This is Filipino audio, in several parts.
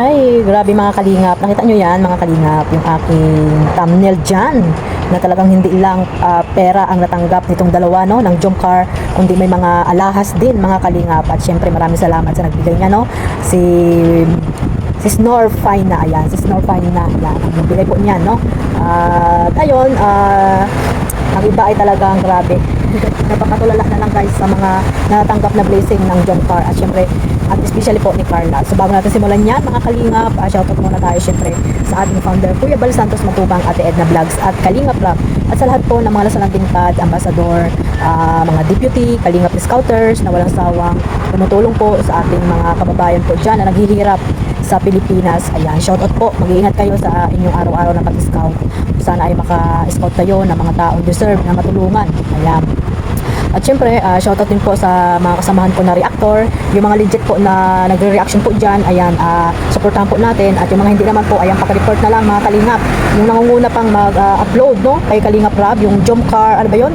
Ay, grabe mga kalingap. Nakita nyo yan mga kalingap, yung aking thumbnail dyan. Na talagang hindi lang pera ang natanggap nitong dalawa no, ng jump car, kundi may mga alahas din mga kalingap. At syempre maraming salamat sa nagbigay niya no. Si Snor Fine na, ayan, si Snor Fine na, ayan, ang bigay po niyan no. At ayun, ang iba ay talagang grabe. Napakatulala na lang guys sa mga natanggap na blessing ng jump car. At syempre, at especially po ni Carla. So bago natin simulan yan mga kalingap, shoutout muna tayo syempre sa ating founder Kuya Bal Santos Matubang, Ate Edna Vlogs at Kalingap Rap. At sa lahat po ng mga lasalang tingkad, ambassador, mga deputy, Kalingap Scouters na walang sawang tumutulong po sa ating mga kababayan po dyan na naghihirap sa Pilipinas. Ayan, shoutout po. Mag-iingat kayo sa inyong araw-araw na pag-scout. Sana ay maka-scout kayo ng mga taong deserve na matulungan. Ayan. At syempre, shoutout din po sa mga kasamahan ko na reactor, yung mga legit po na nagre-reaction po dyan, ayan, supportahan po natin. At yung mga hindi naman po, ayan, paka-report na lang mga kalingap. Yung nangunguna pang mag-upload, no, kay Kalingap Rab, yung jump car, ano ba yun?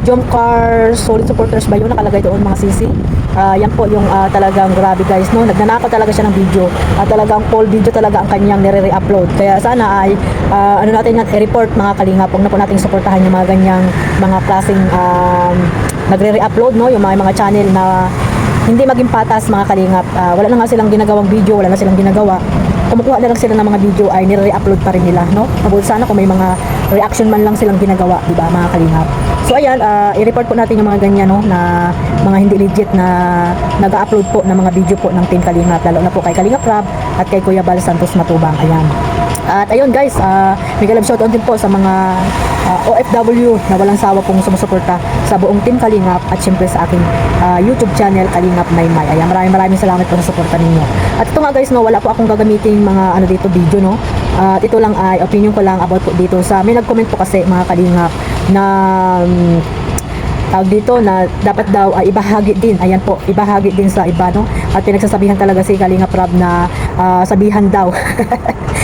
Jump car solid supporters ba yun, nakalagay doon mga sisi. Yan po yung talagang grabe guys, no, nagnanakaw talaga siya ng video. Talagang full video talaga ang kanyang nire-upload. Kaya sana ay ano natin yan, i-report mga kalingap. Huwag na po nating suportahan yung mga ganyang mga klaseng nagre-upload, no, yung mga channel na hindi maging patas mga kalingap. Wala na nga silang ginagawang video, wala na silang ginagawa, kumukuha na lang sila ng mga video ay nire-upload pa rin nila, no. Mabuti sana kung may mga reaction man lang silang ginagawa, di ba mga kalingap. So ayan, i-report po natin yung mga ganyan, no, na mga hindi legit na nag-upload po ng mga video po ng Team Kalingap, lalo na po kay Kalingap Rab at kay Kuya Bal Santos Matubang. Ayan. At ayun guys, may galab shoutout din po sa mga OFW na walang sawa pong sumusuporta sa buong Team Kalingap at syempre sa aking YouTube channel Kalingap Maymay. Ayan, maraming salamat po sa suporta ninyo. At ito nga guys, no, wala po akong gagamitin mga ano dito video, no. At ito lang ay opinion ko lang about po dito sa may nag-comment po kasi mga Kalingap na tawag dito na dapat daw ibahagi din, ayan po, ibahagi din sa iba, no. At pinagsasabihan talaga si Kalingap Rab na sabihan daw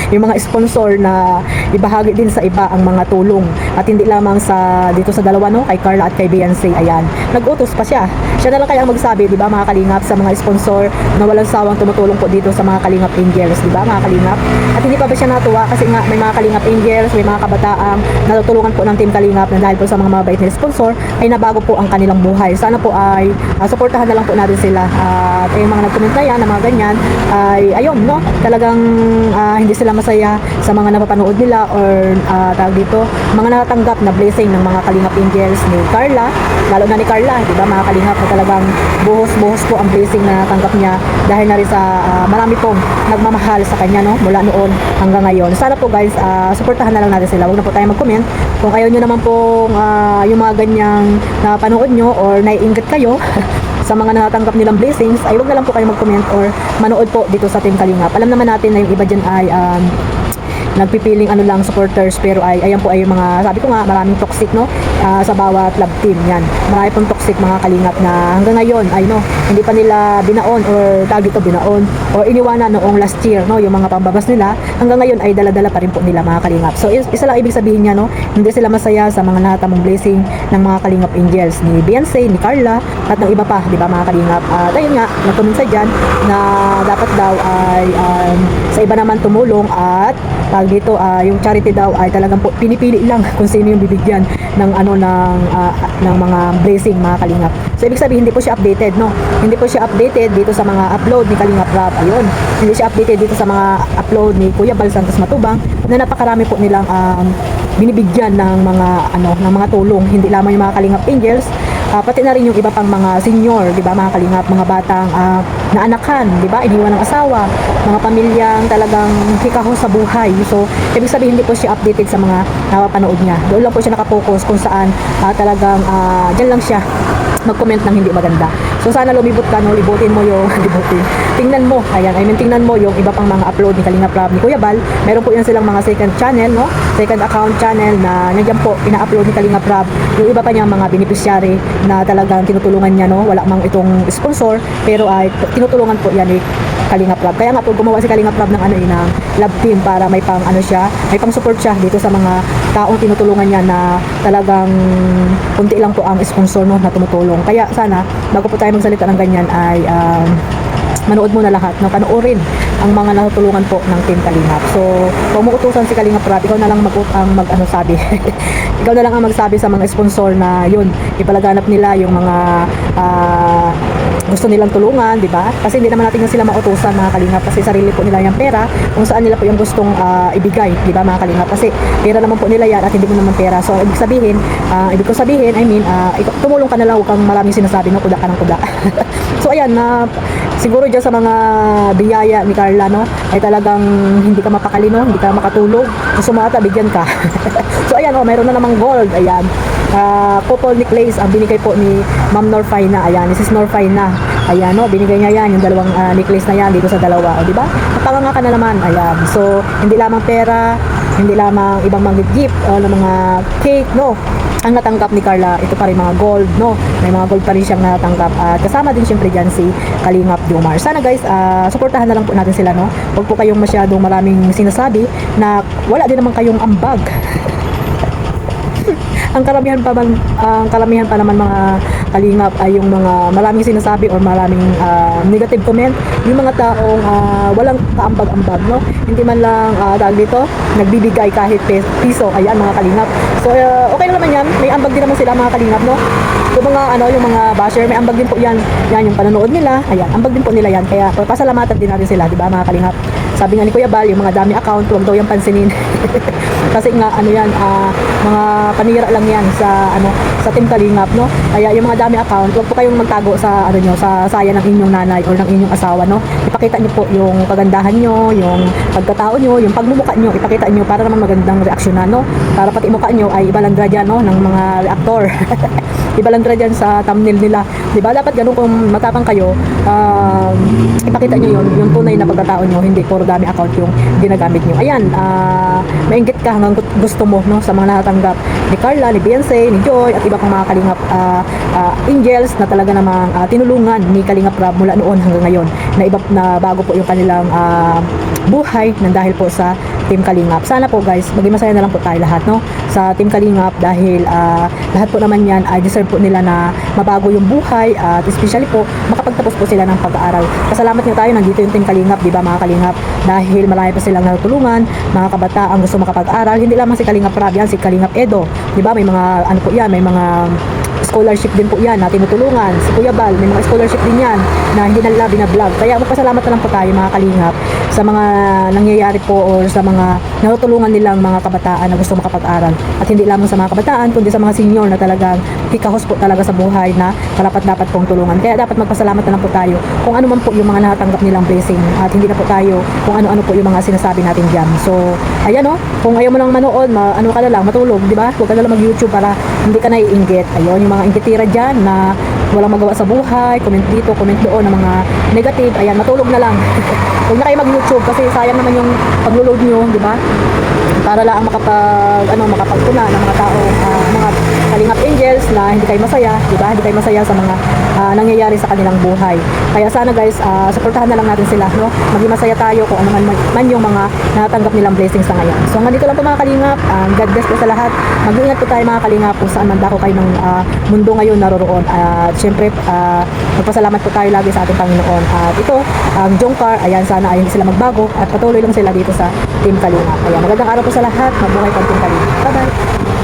yung mga sponsor na ibahagi din sa iba ang mga tulong at hindi lamang sa dito sa dalawa, no, kay Carla at kay Beyonce. Ayan, nag-utos pa siya na lang kaya ang magsabi, di ba mga Kalingap, sa mga sponsor na walang sawang tumutulong po dito sa mga Kalingap Angels, di ba mga Kalingap. At hindi pa ba siya natuwa kasi nga may mga Kalingap Angels, may mga kabataang natutulungan po ng Team Kalingap na dahil po sa mga mabait na sponsor ay nabago po ang kanilang buhay. Sana po ay suportahan na lang po natin sila. At yung mga nag-comment na yan, na mga ganyan ay ayun, no, talagang hindi sila masaya sa mga napapanood nila or tawag dito, mga natatanggap na blessing ng mga Kalingap Angels ni Carla, lalo na ni Carla, di ba mga Kalingap, na talagang buhos-buhos po ang blessing na natanggap niya dahil na rin sa marami pong nagmamahal sa kanya, no, mula noon hanggang ngayon. Sana po guys, suportahan na lang natin sila. Huwag na po tayo mag-comment. Kung ayaw nyo naman pong yung mga ganyang napanood nyo or naiinggit kayo sa mga natatanggap nilang blessings, ay huwag na lang po kayo mag-comment or manood po dito sa Team Kalingap. Alam naman natin na yung iba dyan ay nagpipiling ano lang supporters, pero ay ayan po ay mga, sabi ko nga, maraming toxic, no, sa bawat club team. Yan, marami pong toxic mga Kalingap na hanggang ngayon ay no, hindi pa nila binaon or tawag dito binaon or iniwanan noong last year, no, yung mga pambabas nila, hanggang ngayon ay dala-dala pa rin po nila mga Kalingap. So isa lang ibig sabihin niya, no, hindi sila masaya sa mga natamong blessing ng mga Kalingap Angels ni Beyonce, ni Carla at ng iba pa, di ba mga Kalingap. At ayun nga, nagkomment sa dyan na dapat daw ay sa iba naman tumulong at dito yung charity daw ay talagang po pinipili lang kung sino yung bibigyan ng ano ng mga blessing mga Kalingap. So ibig sabihin hindi po siya updated, no. Hindi po siya updated dito sa mga upload ni Kalingap Rab. Ayun. Hindi siya updated dito sa mga upload ni Kuya Bal Santos Matubang na napakarami po nilang binibigyan ng mga ano ng mga tulong, hindi lamang yung mga Kalingap Angels, pati na rin yung iba pang mga senior, di ba mga Kalingap, mga batang naanakan, di ba, iniwan ng asawa, mga pamilyang talagang hikaho sa buhay. So ibig sabihin hindi po siya updated sa mga napapanood niya. Doon lang po siya nakapokus kung saan talagang dyan lang siya mag-comment ng hindi maganda. So sana lumibot ka, no, libutin mo yung libutin. Tingnan mo, ayan, I mean tingnan mo yung iba pang mga upload ni Kalingap Rab, ni Kuya Bal. Meron po yan silang mga second channel, no, second account channel na nandiyan po ina-upload ni Kalingap Rab yung iba pa niyang mga beneficiary na talagang tinutulungan niya, no, wala mang itong sponsor pero ay tinutulungan po yan ni Kalingap Rab. Kaya nga po gumawa si Kalingap Rab ng ano ng love team para may pang ano siya, may pang support siya dito sa mga taong tinutulungan niya na talagang kunti lang po ang sponsor, no, na tumutulong. Kaya sana bago po tayo magsalita ng ganyan ay manood mo na lahat, no? Panoorin ang mga natutulungan po ng Team Kalingap. So, kung muutusan si Kalingap Rab, ikaw na lang sabi. Ikaw na lang ang magsabi sa mga sponsor na yun, ipalaganap nila yung mga gusto nilang tulungan, di ba? Kasi hindi naman natin sila mautusan, mga Kalingap, kasi sarili po nila yung pera kung saan nila po yung gustong ibigay, di ba, mga Kalingap? Kasi pera naman po nila yan at hindi mo naman pera. So, ibig ko sabihin, tumulong ka na lang, huwag kang maraming sinasabi, no? Kuda ka ng kuda. So, ayan, siguro dyan sa mga biyaya ni Carla, no, ay talagang hindi ka mapakali, no? Hindi ka makatulog. Gusto mo ata, bigyan ka. So, ayan, mayroon na namang gold. Ayan. Couple necklace ang binigay po ni Ma'am Norfaina. Ayan, Mrs. Norfaina. Ayan, no, binigay niya yan, yung dalawang necklace na yan dito sa dalawa. O, di ba? Napanganga ka na naman. Ayan. So, hindi lamang pera, hindi lamang ibang mga gift o mga cake, no, ang natanggap ni Carla. Ito pa rin mga gold, no, may mga gold pa rin siyang natanggap. At kasama din syempre dyan si Kalingap Jomar. Sana guys, suportahan na lang po natin sila, no. Huwag po kayong masyadong maraming sinasabi na wala din naman kayong ambag. Ang karamihan pa naman mga Kalingap ay yung mga maraming sinasabi or maraming negative comment, yung mga taong walang kaambag-ambag, no, hindi man lang tawag dito nagbibigay kahit piso. Ayan, mga Kalingap. So okay lang naman yan, may ambag din naman sila, mga Kalingap, no. Yung mga yung mga basher, may ambag din po yan yung panonood nila. Ayan, ambag din po nila yan, kaya pasalamatan din natin sila, di ba, mga Kalingap? Sabi nga ni Kuya Bal, yung mga dami account, huwag daw yung pansinin. Kasi nga mga panira lang yan sa sa Team Kalingap, no. Kaya yung mga dami account, huwag po kayong magtago sa sa saya ng inyong nanay or ng inyong asawa, no. Ipakita niyo po yung kagandahan niyo, yung pagkatao niyo, yung pagmumukha niyo, ipakita niyo para naman magandang reaksyonan, no. Para pati mukha niyo ay ibalandra diyan, no, ng mga reactor. Ibalandra diyan sa thumbnail nila. 'Di ba? Dapat ganun, kung matapang kayo, ipakita niyo yung tunay na pagkatao niyo, hindi puro dami account yung ginagamit niyo. Ayan, mainggit ka hanggang gusto mo, no, sa mga natatanggap ni Carla, ni Beyonce, ni Joy at iba pang mga Kalingap angels na talaga namang tinulungan ni Kalingap Rab mula noon hanggang ngayon, na bago po yung kanilang buhay nang dahil po sa Team Kalingap. Sana po guys, maging masaya na lang po tayo lahat, no, sa Team Kalingap, dahil lahat po naman yan ay deserve po nila na mabago yung buhay at especially po makapagtapos po sila ng pag-aaral. Pasalamat niyo tayo, nandito yung Team Kalingap, di ba, mga Kalingap, dahil marami pa silang natutulungan, mga kabataan gusto makapag-aral. Hindi lamang si Kalingap Rab yan, si Kalingap Edo, di ba, may mga po yan, may mga scholarship din po yan na tinutulungan. Si Kuya Bal, may mga scholarship din yan na hindi na nila binablog. Kaya magpasalamat na lang po tayo, mga Kalingap, sa mga nangyayari po or sa mga natutulungan nilang mga kabataan na gusto makapag-aral. At hindi lamang sa mga kabataan, kundi sa mga senior na talagang hikahos po talaga sa buhay na dapat pong tulungan. Kaya dapat magpasalamat na lang po tayo kung ano man po yung mga natanggap nilang blessing at hindi na po tayo kung ano-ano po yung mga sinasabi natin dyan. So, ayan, no, kung ayaw mo nang manood, ka na lang, matulog, di ba? Huwag ka na lang mag-YouTube para hindi ka naiinggit. Ayun, yung mga inggitira dyan na walang magawa sa buhay, comment dito, comment doon ng mga negative, ayan, matulog na lang. Huwag na kayo mag-YouTube kasi sayang naman yung pag-load nyo, di ba? Para lang makapagtuna ng mga tao, mga Kalingap angels na hindi kayo masaya, di ba? Hindi kayo masaya sa mga nangyayari sa kanilang buhay. Kaya sana guys, suportahan na lang natin sila, no? Maging masaya tayo kung ano man yung mga natanggap nilang blessings sa ngayon. So hanggang dito lang po, mga Kalingap. God bless po sa lahat. Mag-iingat po tayo, mga Kalingap, kung saan man dako kayo ng mundo ngayon naroroon. At syempre, magpasalamat po tayo lagi sa ating Panginoon. At ito, ang Jomcar, ayan, sana ay hindi sila magbago at patuloy lang sila dito sa Team Kalingap. Ayan, magandang araw po sa lahat. Mabuhay po ang Team Kalingap. Bye-bye!